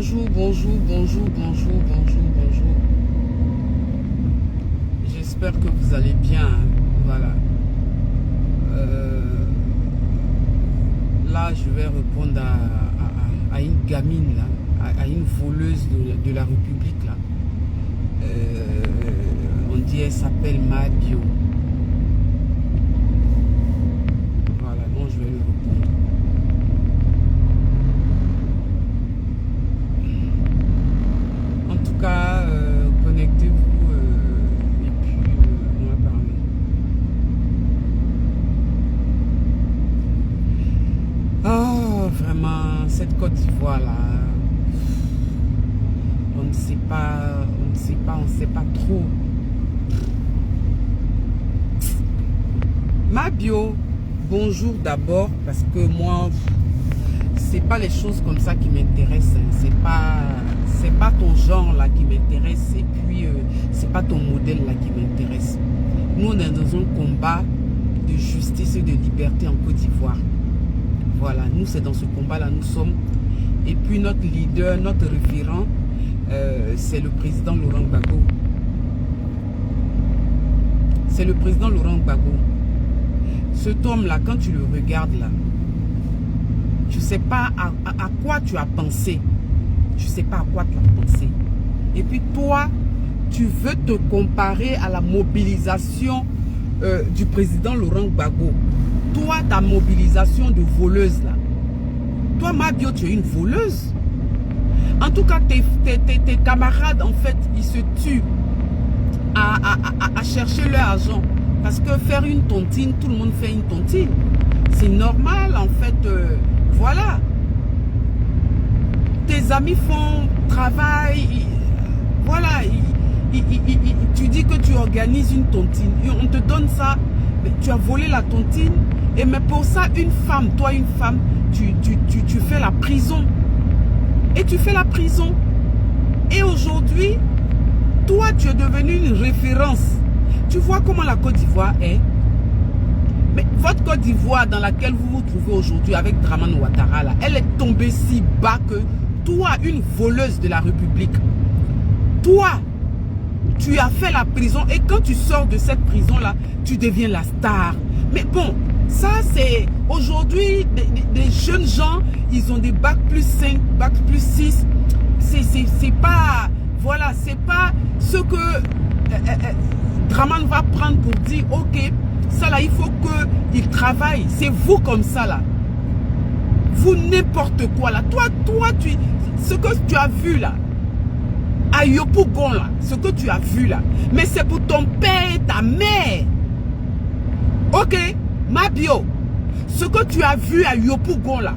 bonjour, bonjour, bonjour, bonjour, bonjour, bonjour. J'espère que vous allez bien. Voilà. Là, je vais répondre à une gamine, là, à une voleuse de la République. Là. On dit elle s'appelle Mabio. Voilà, donc je vais lui répondre. En tout cas, connectez-vous et puis on va parler. Oh, vraiment, cette Côte d'Ivoire là, on ne sait pas, on ne sait pas trop. Mabio, bonjour d'abord, parce que moi, c'est pas les choses comme ça qui m'intéressent. Hein. C'est pas ton genre là qui m'intéresse, et puis c'est pas ton modèle là qui m'intéresse. Nous, on est dans un combat de justice et de liberté en Côte d'Ivoire. Voilà, nous, c'est dans ce combat-là, nous sommes. Et puis notre leader, notre référent, c'est le président Laurent Gbagbo. C'est le président Laurent Gbagbo. Cet homme-là, quand tu le regardes là, tu ne sais pas à quoi tu as pensé. Tu ne sais pas à quoi tu as pensé. Et puis toi, tu veux te comparer à la mobilisation du président Laurent Gbagbo. Toi, ta mobilisation de voleuse là. Toi, Mabio, tu es une voleuse. En tout cas, tes camarades, en fait, ils se tuent à chercher leur argent. Parce que faire une tontine, tout le monde fait une tontine. C'est normal, en fait. Voilà. Tes amis font travail. Voilà. Tu dis que tu organises une tontine. On te donne ça. Mais tu as volé la tontine. Et mais pour ça, une femme, toi une femme, tu fais la prison. Et tu fais la prison. Et aujourd'hui, toi, tu es devenu une référence. Tu vois comment la Côte d'Ivoire est. Mais votre Côte d'Ivoire dans laquelle vous vous trouvez aujourd'hui avec Dramane Ouattara, là, elle est tombée si bas que toi, une voleuse de la République, toi, tu as fait la prison et quand tu sors de cette prison-là, tu deviens la star. Mais bon, ça c'est aujourd'hui des jeunes gens, ils ont des bac plus 5, bac plus 6. C'est pas, voilà, c'est pas ce que Dramane va prendre pour dire, ok, ça là, il faut qu'il travaille. C'est vous comme ça là. Vous n'importe quoi là. Toi, ce que tu as vu là, à Yopougon là, ce que tu as vu là, mais c'est pour ton père et ta mère. Ok, Mabio, ce que tu as vu à Yopougon là,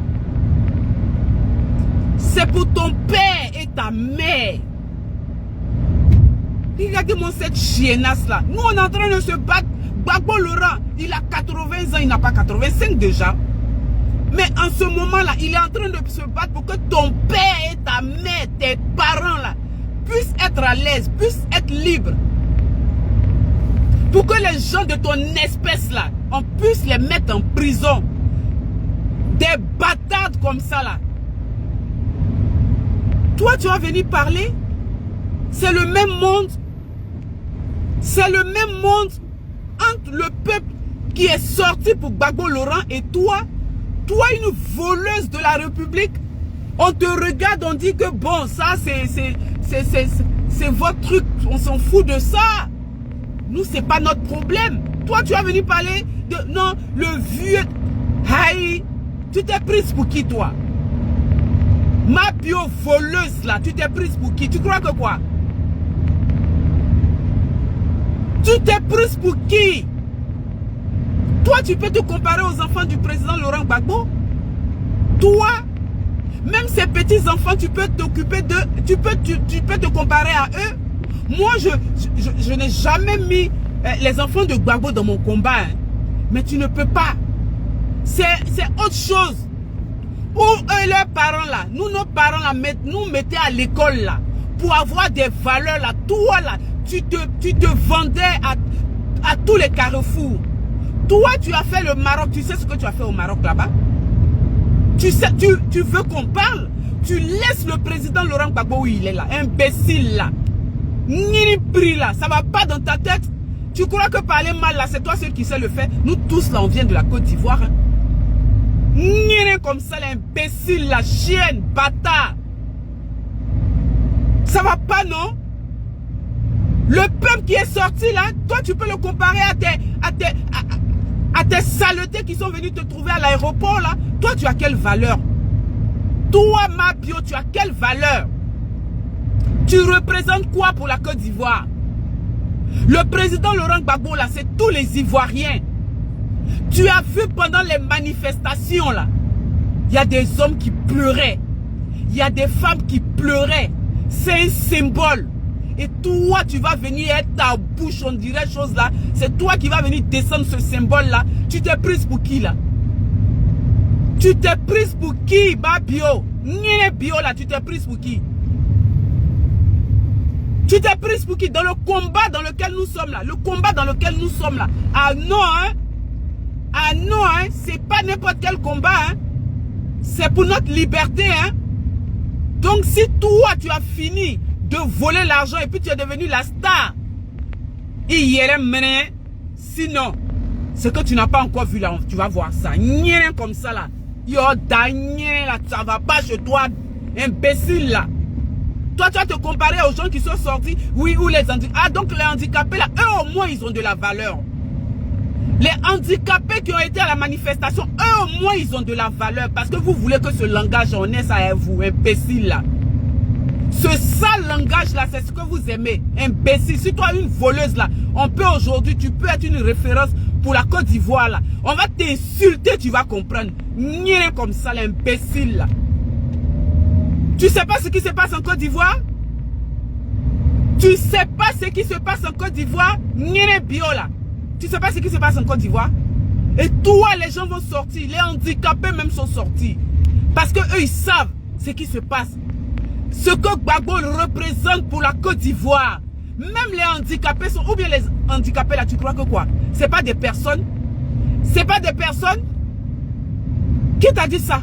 c'est pour ton père et ta mère. Regardez-moi cette chiennasse là. Nous, on est en train de se battre. Gbagbo Laurent, il a 80 ans, il n'a pas 85 déjà. Mais en ce moment-là, il est en train de se battre pour que ton père et ta mère, tes parents là, puissent être à l'aise, puissent être libres. Pour que les gens de ton espèce là, on puisse les mettre en prison. Des bâtards comme ça là. Toi, tu vas venir parler. C'est le même monde. C'est le même monde entre le peuple qui est sorti pour Gbagbo Laurent et toi, une voleuse de la République. On te regarde, on dit que bon, ça c'est votre truc, on s'en fout de ça. Nous, c'est pas notre problème. Toi, tu as venu parler de, non, le vieux, haï, tu t'es prise pour qui toi? Mabio voleuse là, tu t'es prise pour qui? Tu crois que quoi? Tu t'es prise pour qui? Toi, tu peux te comparer aux enfants du président Laurent Gbagbo? Toi, même ces petits-enfants, tu peux t'occuper d'eux, tu peux te comparer à eux. Moi, je n'ai jamais mis les enfants de Gbagbo dans mon combat. Hein. Mais tu ne peux pas. C'est autre chose. Ou eux, leurs parents là, nous, nos parents là, nous mettaient à l'école là, pour avoir des valeurs là. Toi là, tu te vendais à tous les carrefours. Toi, tu as fait le Maroc. Tu sais ce que tu as fait au Maroc là-bas? Tu sais, tu veux qu'on parle? tu laisses le président Laurent Gbagbo où il est là. Imbécile là. Ni pris là. Ça va pas dans ta tête. Tu crois que parler mal là, c'est toi seul qui sais le faire. Nous tous là, on vient de la Côte d'Ivoire. Hein. Ni comme ça, l'imbécile, la chienne, bâtard. Ça va pas, non? Le peuple qui est sorti là, toi tu peux le comparer à tes saletés qui sont venus te trouver à l'aéroport là. Toi tu as quelle valeur? Toi Mabio, tu as quelle valeur? Tu représentes quoi pour la Côte d'Ivoire? Le président Laurent Gbagbo là, c'est tous les Ivoiriens. Tu as vu pendant les manifestations là, il y a des hommes qui pleuraient. Il y a des femmes qui pleuraient. C'est un symbole. Et toi, tu vas venir être ta bouche, on dirait chose là. C'est toi qui vas venir descendre ce symbole là. Tu t'es prise pour qui là? Tu t'es prise pour qui, Babio? N'y bio là, tu t'es prise pour qui? Tu t'es prise pour qui? Dans le combat dans lequel nous sommes là. Le combat dans lequel nous sommes là. Ah non, hein? Ah non, hein? C'est pas n'importe quel combat, hein? C'est pour notre liberté, hein? Donc si toi, tu as fini de voler l'argent et puis tu es devenu la star, sinon, ce que tu n'as pas encore vu là, tu vas voir ça. Rien comme ça là. Yo, Daniel, là, ça va pas chez toi, imbécile là. Toi, tu vas te comparer aux gens qui sont sortis, oui, ou les handicapés. Ah, donc les handicapés là, eux au moins, ils ont de la valeur. Les handicapés qui ont été à la manifestation, eux au moins, ils ont de la valeur. Parce que vous voulez que ce langage en est à vous, imbécile là. Ce sale langage là, c'est ce que vous aimez, imbécile. Si toi, une voleuse là, on peut aujourd'hui, tu peux être une référence pour la Côte d'Ivoire là. On va t'insulter, tu vas comprendre. Rien comme ça, l'imbécile là. Tu sais pas ce qui se passe en Côte d'Ivoire? Tu sais pas ce qui se passe en Côte d'Ivoire? Rien bio là. Tu sais pas ce qui se passe en Côte d'Ivoire? Et toi, les gens vont sortir. Les handicapés même sont sortis. Parce que eux, ils savent ce qui se passe. Ce que Gbagbo représente pour la Côte d'Ivoire. Même les handicapés sont... Ou bien les handicapés là, tu crois que quoi? C'est pas des personnes? C'est pas des personnes? Qui t'a dit ça?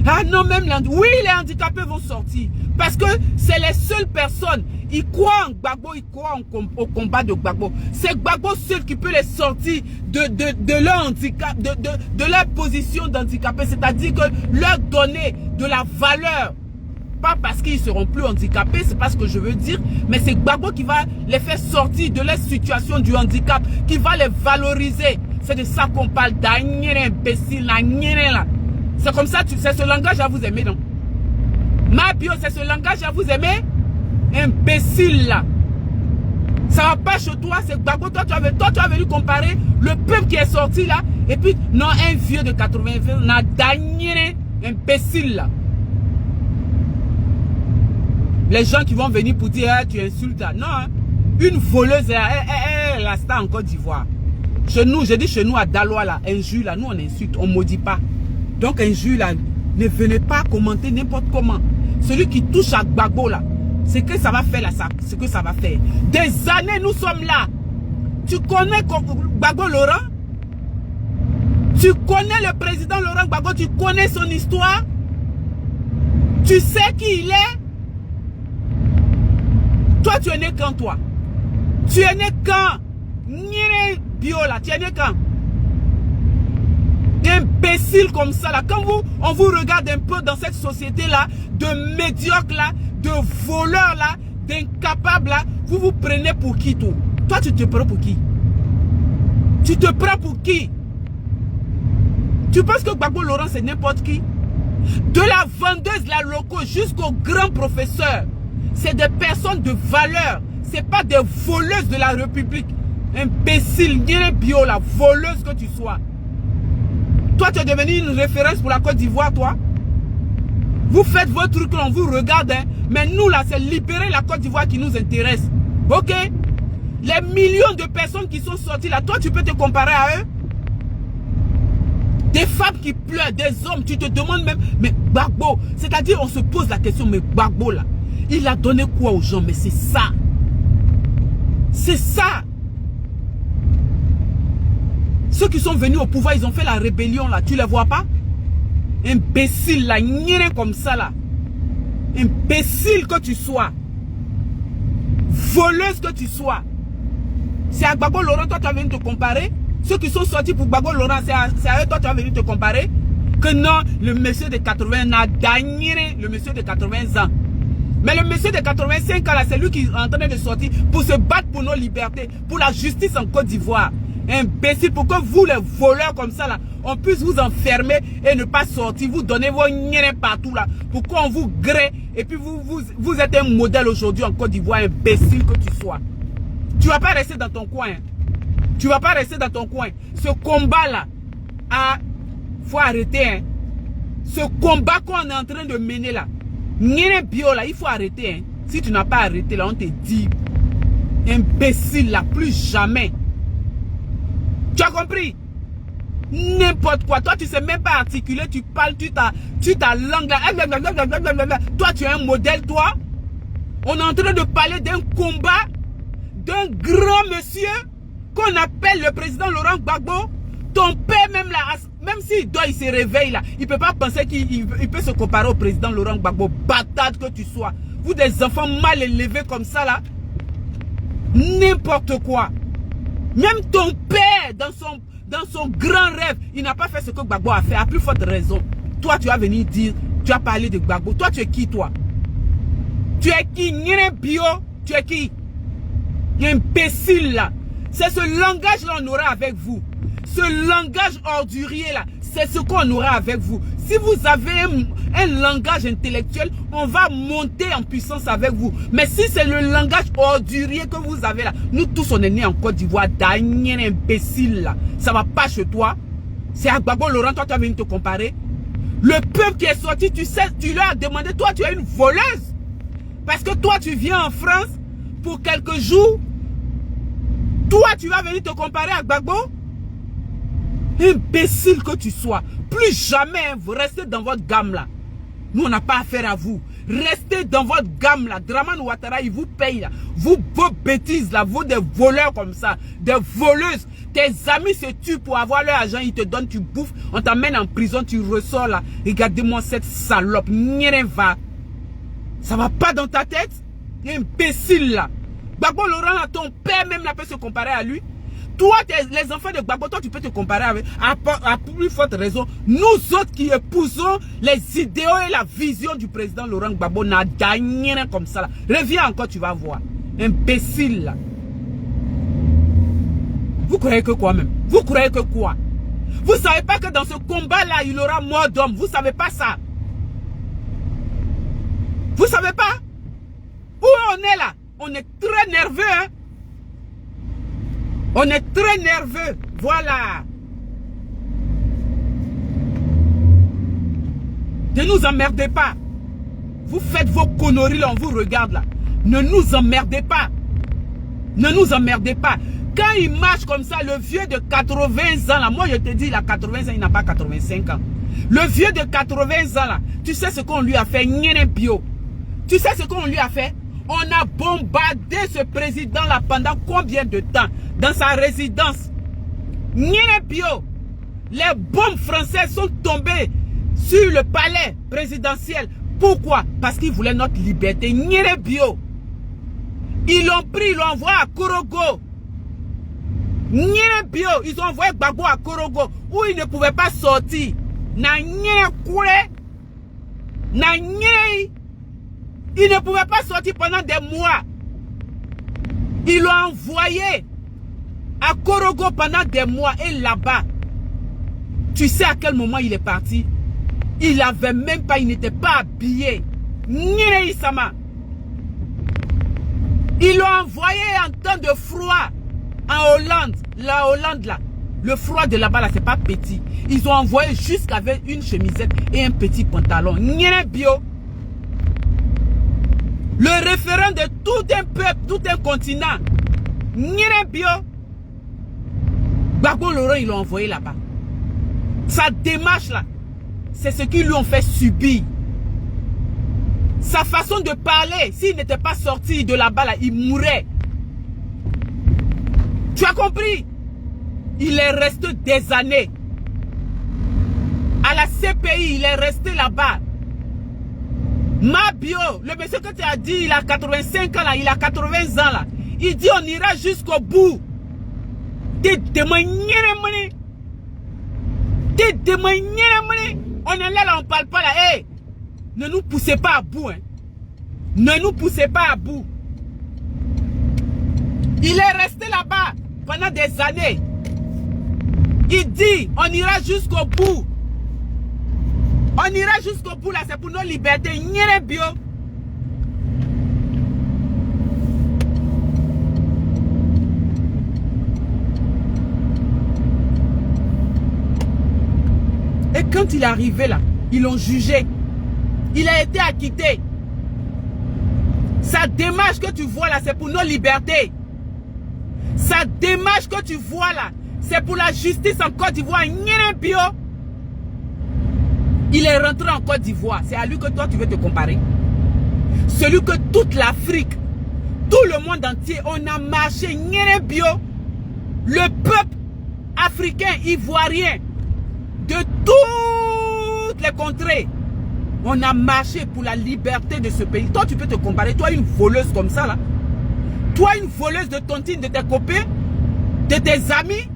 Ah non, même les... Oui, les handicapés vont sortir. Parce que c'est les seules personnes. Ils croient en Gbagbo, ils croient au combat de Gbagbo. C'est Gbagbo seul qui peut les sortir de leur handicap, de leur position d'handicapé. C'est-à-dire que leur donner de la valeur. Pas parce qu'ils seront plus handicapés, c'est pas ce que je veux dire. Mais c'est Gbagbo qui va les faire sortir de leur situation du handicap. Qui va les valoriser. C'est de ça qu'on parle. Imbécile, c'est comme ça, c'est ce langage à vous aimer, non? Mabio, c'est ce langage à vous aimer? Imbécile là. Ça va pas chez toi, c'est Gbagbo. Toi, tu as venu comparer le peuple qui est sorti là. Et puis, non, un vieux de 80 ans, n'a gagné, imbécile là. Les gens qui vont venir pour dire, tu insultes là. Non, hein. Une voleuse, la star en Côte d'Ivoire. Chez nous, je dis chez nous à Daloa là, injure là, nous on insulte, on maudit pas. Donc injure là, ne venez pas commenter n'importe comment. Celui qui touche à Gbagbo là, c'est que ça va faire là, ce que ça va faire. Des années nous sommes là. Tu connais Gbagbo Laurent? Tu connais le président Laurent Gbagbo? Tu connais son histoire? Tu sais qui il est? Toi tu es né quand toi? Tu es né quand? Nire bio là, tu es né quand? Imbécile comme ça là, quand on vous regarde un peu dans cette société là, de médiocres là, de voleurs là, d'incapables là, vous vous prenez pour qui toi? Toi tu te prends pour qui? Tu te prends pour qui? Tu penses que Gbagbo Laurent c'est n'importe qui? De la vendeuse la loco jusqu'au grand professeur, c'est des personnes de valeur, c'est pas des voleuses de la République. Imbécile, nire bio la voleuse que tu sois. Toi, tu es devenu une référence pour la Côte d'Ivoire, toi. Vous faites votre truc, on vous regarde, hein. Mais nous, là, c'est libérer la Côte d'Ivoire qui nous intéresse. Ok? Les millions de personnes qui sont sorties là, toi, tu peux te comparer à eux? Des femmes qui pleurent, des hommes, tu te demandes même, mais Gbagbo, c'est-à-dire, on se pose la question, mais Gbagbo, là, il a donné quoi aux gens? Mais c'est ça. C'est ça. Ceux qui sont venus au pouvoir, ils ont fait la rébellion là, tu les vois pas? Imbécile là, rien comme ça là. Imbécile que tu sois. Voleuse que tu sois. C'est à Gbagbo Laurent, toi tu vas venir te comparer. Ceux qui sont sortis pour Gbagbo Laurent, c'est à eux, toi tu vas venir te comparer. Que non, le monsieur de 80 n'a gagné le monsieur de 80 ans. Mais le monsieur de 85 ans là, c'est lui qui est en train de sortir pour se battre pour nos libertés, pour la justice en Côte d'Ivoire. Imbécile, pour que vous les voleurs comme ça là, on puisse vous enfermer et ne pas sortir, vous donnez vos niens partout là, pour qu'on vous grée, et puis vous êtes un modèle aujourd'hui en Côte d'Ivoire, imbécile que tu sois. Tu vas pas rester dans ton coin. Tu vas pas rester dans ton coin. Ce combat là, faut arrêter. Hein. Ce combat qu'on est en train de mener là, niens bio là, il faut arrêter. Hein. Si tu n'as pas arrêté là, on te dit, imbécile là, plus jamais. Tu as compris? N'importe quoi. Toi, tu sais même pas articuler. Tu parles, tu ta langue là. Toi, tu es un modèle, toi. On est en train de parler d'un combat d'un grand monsieur qu'on appelle le président Laurent Gbagbo. Ton père même là, même s'il doit, il se réveille là. Il peut pas penser qu'il peut se comparer au président Laurent Gbagbo. Bâtard que tu sois. Vous des enfants mal élevés comme ça là. N'importe quoi. Même ton père, dans son grand rêve, il n'a pas fait ce que Gbagbo a fait, à plus forte raison. Toi, tu vas venir dire, tu as parlé de Gbagbo. Toi, tu es qui, toi? Tu es qui? Nyere bio? Tu es qui? Imbécile, là. C'est ce langage-là qu'on aura avec vous. Ce langage ordurier, là, c'est ce qu'on aura avec vous. Si vous avez un langage intellectuel, on va monter en puissance avec vous. Mais si c'est le langage ordurier que vous avez là, nous tous on est nés en Côte d'Ivoire, dernier imbécile là, ça va pas chez toi. C'est à Gbagbo Laurent, toi tu vas venir te comparer. Le peuple qui est sorti, tu sais, tu leur as demandé, toi tu es une voleuse. Parce que toi tu viens en France pour quelques jours. Toi tu vas venir te comparer à Gbagbo. Imbécile que tu sois. Plus jamais, vous restez dans votre gamme là. Nous, on n'a pas affaire à vous. Restez dans votre gamme là. Dramane Ouattara, il vous paye là. Vous, vos bêtises là, vous des voleurs comme ça. Des voleuses. Tes amis se tuent pour avoir leur argent. Ils te donnent, tu bouffes. On t'emmène en prison, tu ressors là. Regardez-moi cette salope. Rien va. Ça va pas dans ta tête? Imbécile là. Gbagbo Laurent là, ton père même là peut se comparer à lui. Toi, les enfants de Gbagbo, toi, tu peux te comparer avec, à plus forte raison, nous autres qui épousons les idéaux et la vision du président Laurent Gbagbo, n'a gagné rien comme ça. Là. Reviens encore, tu vas voir. Imbécile, là. Vous croyez que quoi même? Vous croyez que quoi? Vous savez pas que dans ce combat-là, il y aura mort d'homme. Vous savez pas ça? Vous savez pas? Où on est là? On est très nerveux, hein? On est très nerveux. Voilà. Ne nous emmerdez pas. Vous faites vos conneries là, on vous regarde là. Ne nous emmerdez pas. Ne nous emmerdez pas. Quand il marche comme ça, le vieux de 80 ans là, moi je te dis, il a 80 ans, il n'a pas 85 ans. Le vieux de 80 ans là, tu sais ce qu'on lui a fait? Nyene bio. Tu sais ce qu'on lui a fait? On a bombardé ce président là pendant combien de temps? Dans sa résidence. Nyene bio. Les bombes françaises sont tombées sur le palais présidentiel. Pourquoi? Parce qu'ils voulaient notre liberté. Nyene bio. Ils l'ont pris, ils l'ont envoyé à Korogo. Nyene bio. Ils ont envoyé Gbagbo à Korogo où il ne pouvait pas sortir. Na nyene koure. Na nyene. Il ne pouvait pas sortir pendant des mois. Ils l'ont envoyé à Korogo pendant des mois. Et là-bas, tu sais à quel moment il est parti? Il avait même pas, il n'était pas habillé. Nyene Isama. Ils l'ont envoyé en temps de froid. En Hollande. La Hollande là. Le froid de là-bas là, c'est pas petit. Ils ont envoyé jusqu'avec une chemisette et un petit pantalon. Nyene bio. Le référent de tout un peuple, tout un continent. Nyene bio. Gbagbo Laurent, ils l'ont envoyé là-bas. Sa démarche là, c'est ce qu'ils lui ont fait subir. Sa façon de parler, s'il n'était pas sorti de là-bas là, il mourrait. Tu as compris? Il est resté des années à la CPI, il est resté là-bas. Mabio, le monsieur que tu as dit, il a 85 ans là, il a 80 ans là. Il dit on ira jusqu'au bout. On est là, on ne parle pas là. Hey, ne nous poussez pas à bout. Hein. Ne nous poussez pas à bout. Il est resté là-bas pendant des années. Il dit, on ira jusqu'au bout. On ira jusqu'au bout là, c'est pour nos libertés. Bio. Et quand il est arrivé là, ils l'ont jugé. Il a été acquitté. Sa démarche que tu vois là, c'est pour nos libertés. Sa démarche que tu vois là, c'est pour la justice en Côte d'Ivoire. Bio. Il est rentré en Côte d'Ivoire. C'est à lui que toi tu veux te comparer. Celui que toute l'Afrique, tout le monde entier, on a marché. Bio. Le peuple africain, ivoirien, de toutes les contrées, on a marché pour la liberté de ce pays. Toi, tu peux te comparer. Toi, une voleuse comme ça, là. Toi, une voleuse de tontine, de tes copains, de tes amis.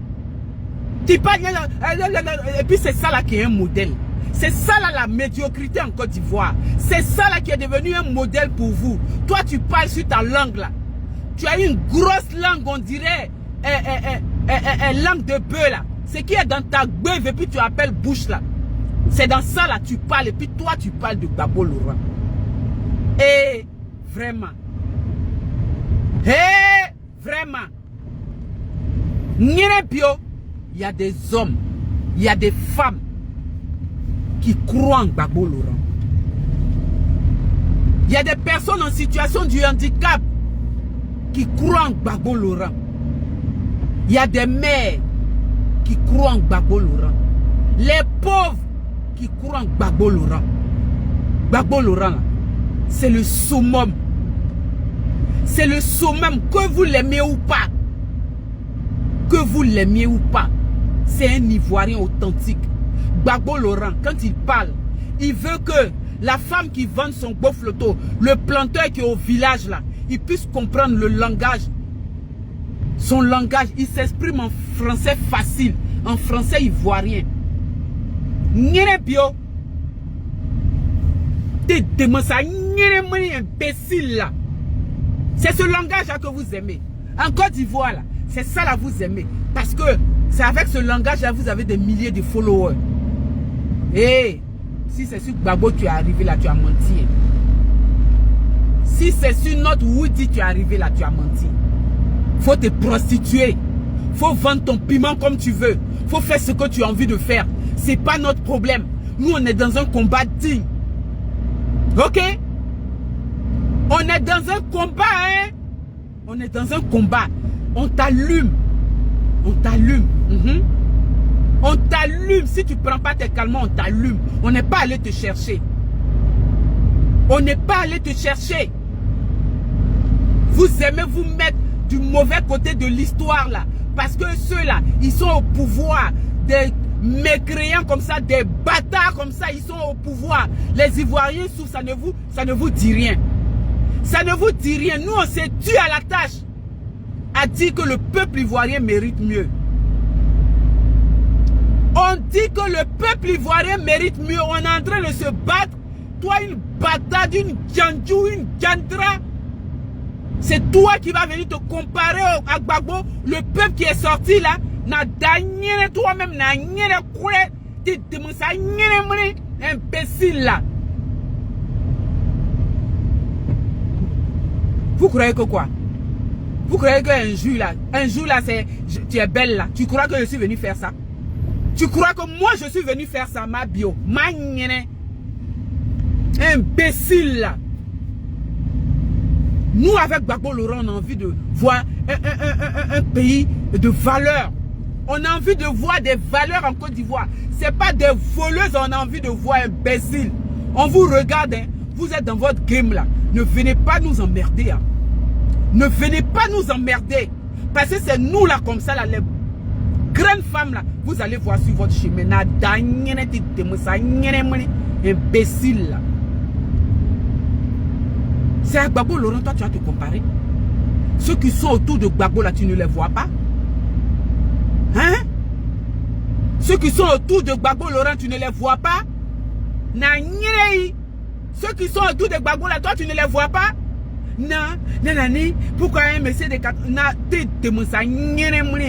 Tu parles. Et puis, c'est ça, là, qui est un modèle. C'est ça, là, la médiocrité en Côte d'Ivoire. C'est ça, là, qui est devenu un modèle pour vous. Toi, tu parles sur ta langue, là. Tu as une grosse langue, on dirait, langue de bœuf, là. Ce qui est dans ta beuve et puis tu appelles bouche là. C'est dans ça là tu parles et puis toi tu parles de Gbagbo Laurent. Et vraiment. Et vraiment. Bio, il y a des hommes, il y a des femmes qui croient en Gbagbo Laurent. Il y a des personnes en situation de handicap qui croient en Gbagbo Laurent. Il y a des mères qui croient en Gbagbo Laurent. Les pauvres qui croient en Gbagbo Laurent. Gbagbo Laurent, c'est le summum. C'est le summum, que vous l'aimez ou pas. Que vous l'aimiez ou pas. C'est un Ivoirien authentique. Gbagbo Laurent, quand il parle, il veut que la femme qui vend son beau flotto, le planteur qui est au village là, il puisse comprendre le langage. Son langage, il s'exprime en français facile, en français ivoirien. Bio. T'es imbécile là. C'est ce langage là que vous aimez. En Côte d'Ivoire là, c'est ça là vous aimez. Parce que c'est avec ce langage là vous avez des milliers de followers. Et si c'est sur Gbagbo tu es arrivé là, tu as menti. Si c'est sur notre Woody tu es arrivé là, tu as menti. Faut te prostituer. Faut vendre ton piment comme tu veux. Faut faire ce que tu as envie de faire. C'est pas notre problème. Nous, on est dans un combat digne. Ok? On est dans un combat, hein? On est dans un combat. On t'allume. On t'allume. On t'allume. Si tu prends pas tes calmants, on t'allume. On n'est pas allé te chercher. On n'est pas allé te chercher. Vous aimez vous mettre du mauvais côté de l'histoire là. Parce que ceux-là, ils sont au pouvoir. Des mécréants comme ça, des bâtards comme ça, ils sont au pouvoir. Les Ivoiriens souffrent, ça ne vous dit rien. Ça ne vous dit rien. Nous, on s'est tué à la tâche à dire que le peuple ivoirien mérite mieux. On dit que le peuple ivoirien mérite mieux. On est en train de se battre. Toi, une bâtarde, une djandjou, une djandra. C'est toi qui vas venir te comparer à Gbagbo. Le peuple qui est sorti là, n'a d'agné toi-même, n'a rien coulé. Tu demandes ça, imbécile là. Vous croyez que quoi? Vous croyez qu'un jour là, c'est, tu es belle là. Tu crois que je suis venu faire ça? Tu crois que moi je suis venu faire ça, ma bio? Ma nyene. Imbécile là. Nous, avec Gbagbo Laurent, on a envie de voir un pays de valeurs. On a envie de voir des valeurs en Côte d'Ivoire. Ce n'est pas des voleuses, on a envie de voir imbéciles. On vous regarde, hein. Vous êtes dans votre game là. Ne venez pas nous emmerder. Hein. Ne venez pas nous emmerder. Parce que c'est nous là comme ça, là, grandes femmes là, vous allez voir sur votre chemin. Imbécile là. C'est à Gbagbo Laurent, toi tu vas te comparer. Ceux qui sont autour de Gbagbo là, tu ne les vois pas. Hein? Ceux qui sont autour de Gbagbo Laurent, tu ne les vois pas. Ceux qui sont autour de Gbagbo là, toi tu ne les vois pas. Non, nanani, pourquoi un monsieur de 4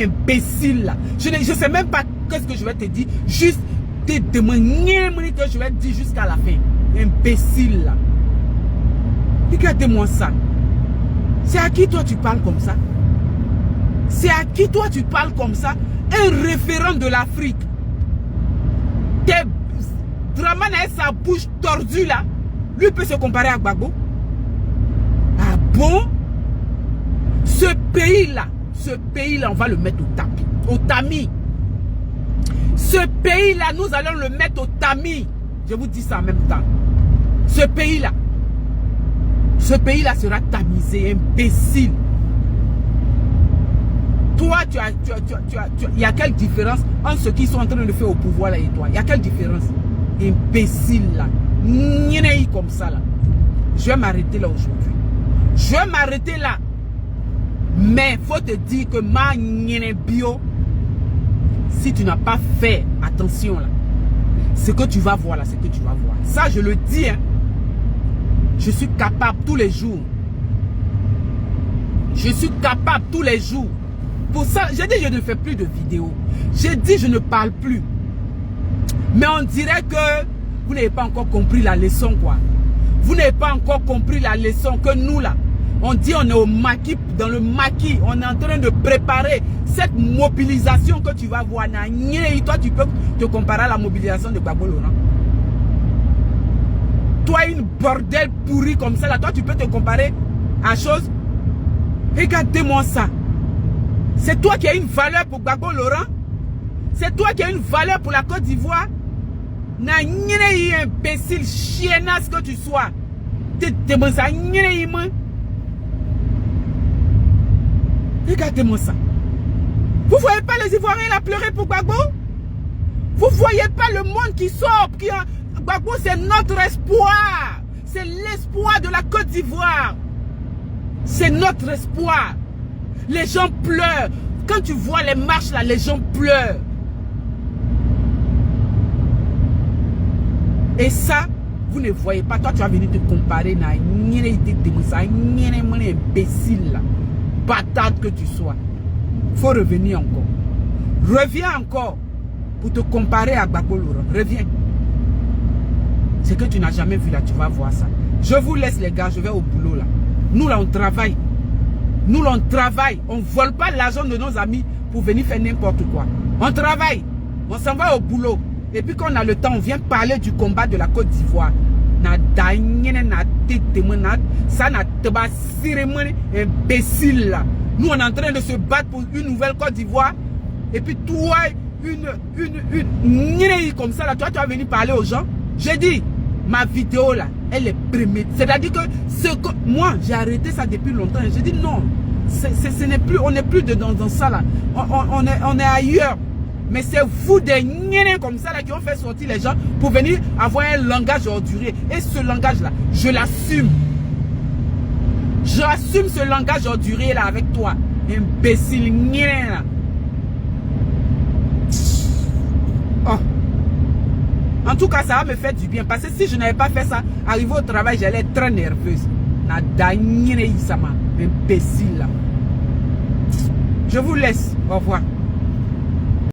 imbécile là. Je ne sais même pas qu'est-ce que je vais te dire. Juste que je vais te dire jusqu'à la fin. Imbécile là. Regardez-moi ça. C'est à qui toi tu parles comme ça? C'est à qui toi tu parles comme ça? Un référent de l'Afrique. Dramane avec sa bouche tordue là. Lui peut se comparer à Gbagbo. Ah bon? Ce pays-là, on va le mettre au tapis, au tamis. Ce pays-là, nous allons le mettre au tamis. Je vous dis ça en même temps. Ce pays-là sera tamisé, imbécile. Toi, il y a quelle différence entre ceux qui sont en train de faire au pouvoir là et toi? Il y a quelle différence? Imbécile là. Comme ça là. Je vais m'arrêter là aujourd'hui. Je vais m'arrêter là. Mais faut te dire que ma bio, si tu n'as pas fait attention là, ce que tu vas voir là, c'est que tu vas voir. Ça je le dis, hein. Je suis capable tous les jours. Je suis capable tous les jours. Pour ça, j'ai dit je ne fais plus de vidéos. J'ai dit je ne parle plus. Mais on dirait que vous n'avez pas encore compris la leçon quoi. Vous n'avez pas encore compris la leçon que nous là, on dit on est au maquis, dans le maquis, on est en train de préparer cette mobilisation que tu vas voir. Toi tu peux te comparer à la mobilisation de Gbagbo Laurent. Toi une bordel pourri comme ça là, toi tu peux te comparer à chose. Regardez-moi ça. C'est toi qui as une valeur pour Gbagbo Laurent. C'est toi qui as une valeur pour la Côte d'Ivoire. Imbécile, chiennasse que tu sois. Regardez-moi ça. Vous voyez pas les Ivoiriens là pleurer pour Gbagbo? Vous voyez pas le monde qui sort? Gbagbo c'est notre espoir. C'est l'espoir de la Côte d'Ivoire. C'est notre espoir. Les gens pleurent. Quand tu vois les marches là, les gens pleurent. Et ça, vous ne voyez pas. Toi, tu vas venir te comparer à imbécile là. Patate que tu sois. Faut revenir encore. Reviens encore pour te comparer à Gbagbo Laurent. Reviens. C'est que tu n'as jamais vu là, tu vas voir ça. Je vous laisse les gars, je vais au boulot là. Nous là, on travaille. Nous là, on travaille. On ne vole pas l'argent de nos amis pour venir faire n'importe quoi. On travaille. On s'en va au boulot. Et puis quand on a le temps, on vient parler du combat de la Côte d'Ivoire. Ça n'a pas cérémonie imbécile là. Nous on est en train de se battre pour une nouvelle Côte d'Ivoire. Et puis toi, une comme ça là, toi tu vas venir parler aux gens. J'ai dit, ma vidéo là, elle est préméditée. C'est-à-dire que moi j'ai arrêté ça depuis longtemps. J'ai dit non, ce n'est plus, on n'est plus dans ça là. On est ailleurs. Mais c'est vous des niais comme ça là qui ont fait sortir les gens pour venir avoir un langage ordurier. Et ce langage là, je l'assume. J'assume ce langage ordurier là avec toi. Imbécile niais là. Oh. En tout cas, ça va me faire du bien. Parce que si je n'avais pas fait ça, arrivé au travail, j'allais être très nerveuse. Imbécile là. Je vous laisse. Au revoir.